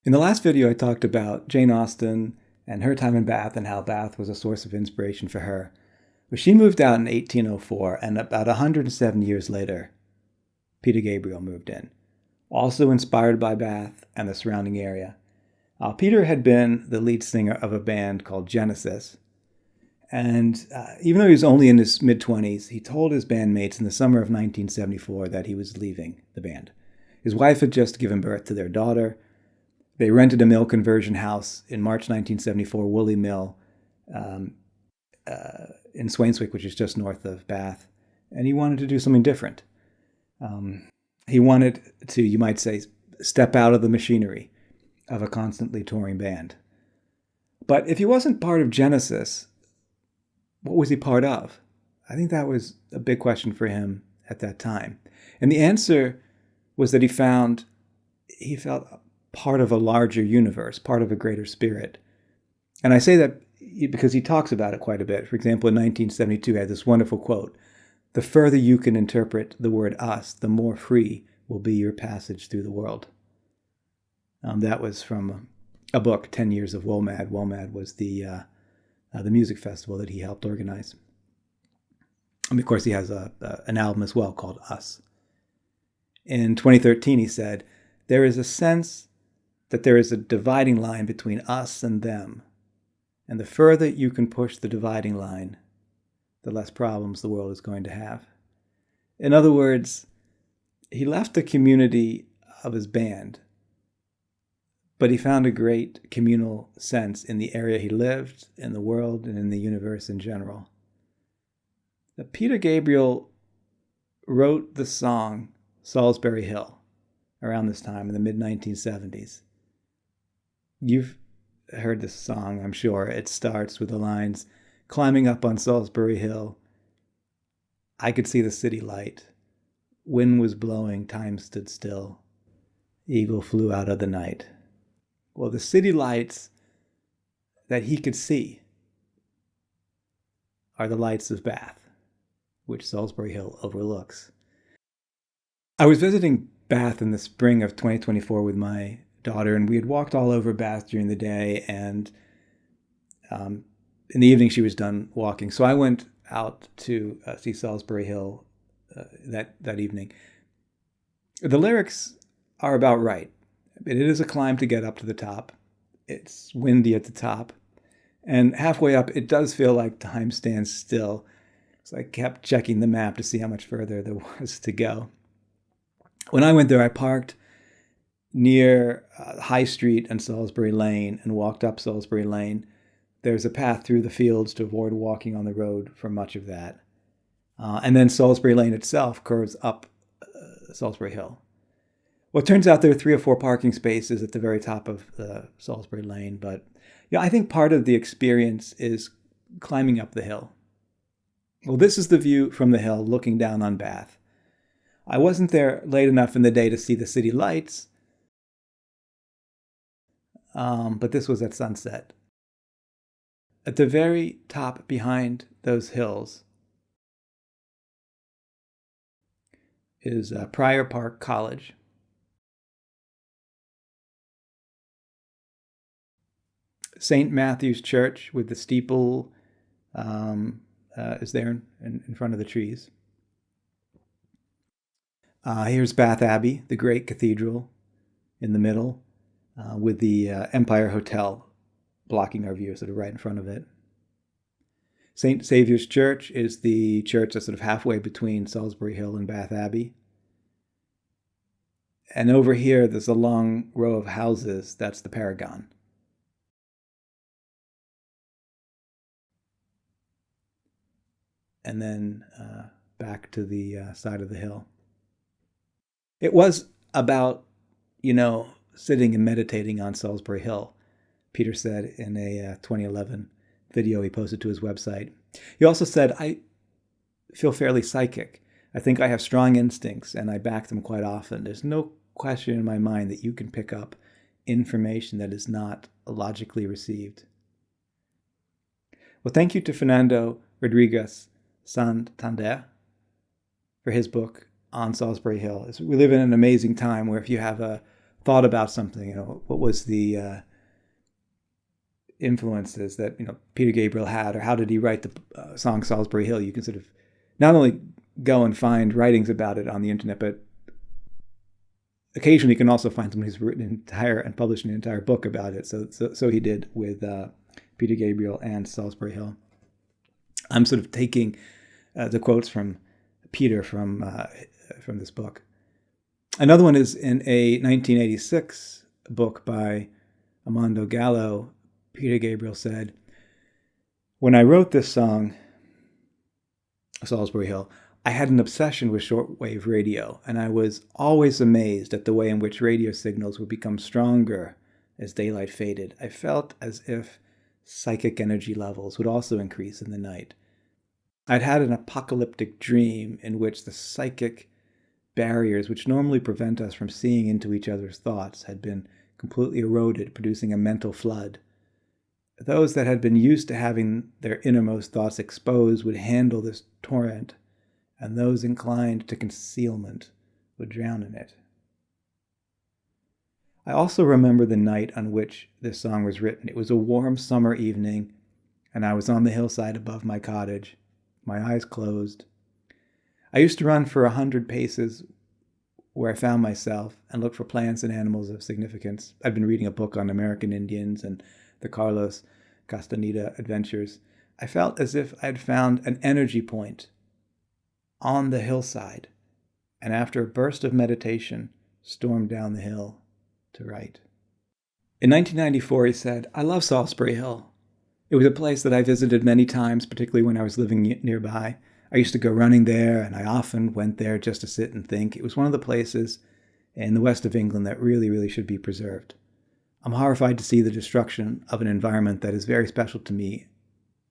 In the last video, I talked about Jane Austen and her time in Bath and how Bath was a source of inspiration for her. But she moved out in 1804, and about 107 years later, Peter Gabriel moved in, also inspired by Bath and the surrounding area. Peter had been the lead singer of a band called Genesis, and even though he was only in his mid-20s, he told his bandmates in the summer of 1974 that he was leaving the band. His wife had just given birth to their daughter. They rented a mill conversion house in March 1974, Woolly Mill, in Swainswick, which is just north of Bath. And he wanted to do something different. He wanted to, you might say, step out of the machinery of a constantly touring band. But if he wasn't part of Genesis, what was he part of? I think that was a big question for him at that time. And the answer was that he felt part of a larger universe, part of a greater spirit. And I say that because he talks about it quite a bit. For example, in 1972, he had this wonderful quote: "The further you can interpret the word us, the more free will be your passage through the world." That was from a book, 10 Years of WOMAD. WOMAD was the music festival that he helped organize. And of course, he has an album as well called Us. In 2013, he said, "There is a sense that there is a dividing line between us and them. And the further you can push the dividing line, the less problems the world is going to have." In other words, he left the community of his band, but he found a great communal sense in the area he lived, in the world, and in the universe in general. Peter Gabriel wrote the song Solsbury Hill around this time in the mid-1970s. You've heard this song, I'm sure. It starts with the lines, "Climbing up on Solsbury Hill, I could see the city light. Wind was blowing, time stood still. Eagle flew out of the night." Well, the city lights that he could see are the lights of Bath, which Solsbury Hill overlooks. I was visiting Bath in the spring of 2024 with my daughter, and we had walked all over Bath during the day, and in the evening she was done walking. So I went out to see Solsbury Hill that evening. The lyrics are about right. It is a climb to get up to the top. It's windy at the top. And halfway up, it does feel like time stands still. So I kept checking the map to see how much further there was to go. When I went there, I parked near High Street and Solsbury Lane and walked up Solsbury Lane. There's a path through the fields to avoid walking on the road for much of that. And then Solsbury Lane itself curves up Solsbury Hill. Well, it turns out there are 3 or 4 parking spaces at the very top of Solsbury Lane. But I think part of the experience is climbing up the hill. Well, this is the view from the hill looking down on Bath. I wasn't there late enough in the day to see the city lights, but this was at sunset. At the very top behind those hills is Prior Park College. St. Matthew's Church with the steeple is there in front of the trees. Here's Bath Abbey, the great cathedral in the middle, with the Empire Hotel blocking our view, sort of right in front of it. St. Saviour's Church is the church that's sort of halfway between Solsbury Hill and Bath Abbey. And over here, there's a long row of houses. That's the Paragon. And then back to the side of the hill. It was about, sitting and meditating on Solsbury Hill, Peter said in a 2011 video he posted to his website. He also said, "I feel fairly psychic. I think I have strong instincts, and I back them quite often. There's no question in my mind that you can pick up information that is not logically received." Well, thank you to Fernando Rodríguez-Santander for his book on Solsbury Hill. We live in an amazing time where if you have a thought about something, what was the influences that, Peter Gabriel had, or how did he write the song Solsbury Hill, you can sort of not only go and find writings about it on the internet, but occasionally you can also find someone who's written an entire and published an entire book about it. So he did with Peter Gabriel and Solsbury Hill. I'm sort of taking the quotes from Peter from this book. Another one is in a 1986 book by Armando Gallo. Peter Gabriel said, "When I wrote this song, Solsbury Hill, I had an obsession with shortwave radio, and I was always amazed at the way in which radio signals would become stronger as daylight faded. I felt as if psychic energy levels would also increase in the night. I'd had an apocalyptic dream in which the psychic barriers which normally prevent us from seeing into each other's thoughts had been completely eroded, producing a mental flood. Those that had been used to having their innermost thoughts exposed would handle this torrent, and those inclined to concealment would drown in it." I also remember the night on which this song was written. It was a warm summer evening, and I was on the hillside above my cottage, my eyes closed. I used to run for 100 paces where I found myself and look for plants and animals of significance. I'd been reading a book on American Indians and the Carlos Castaneda adventures. I felt as if I'd found an energy point on the hillside, and after a burst of meditation, stormed down the hill to write. In 1994, he said, "I love Solsbury Hill. It was a place that I visited many times, particularly when I was living nearby. I used to go running there, and I often went there just to sit and think. It was one of the places in the west of England that really, really should be preserved. I'm horrified to see the destruction of an environment that is very special to me,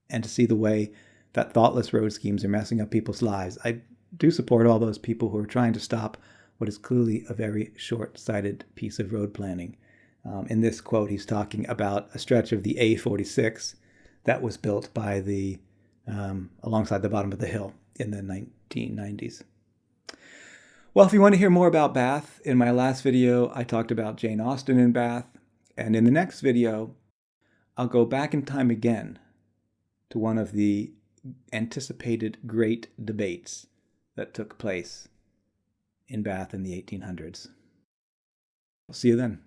and to see the way that thoughtless road schemes are messing up people's lives. I do support all those people who are trying to stop what is clearly a very short-sighted piece of road planning." In this quote, he's talking about a stretch of the A46 that was built by alongside the bottom of the hill in the 1990s. Well, if you want to hear more about Bath, in my last video, I talked about Jane Austen in Bath. And in the next video, I'll go back in time again to one of the anticipated great debates that took place in Bath in the 1800s. I'll see you then.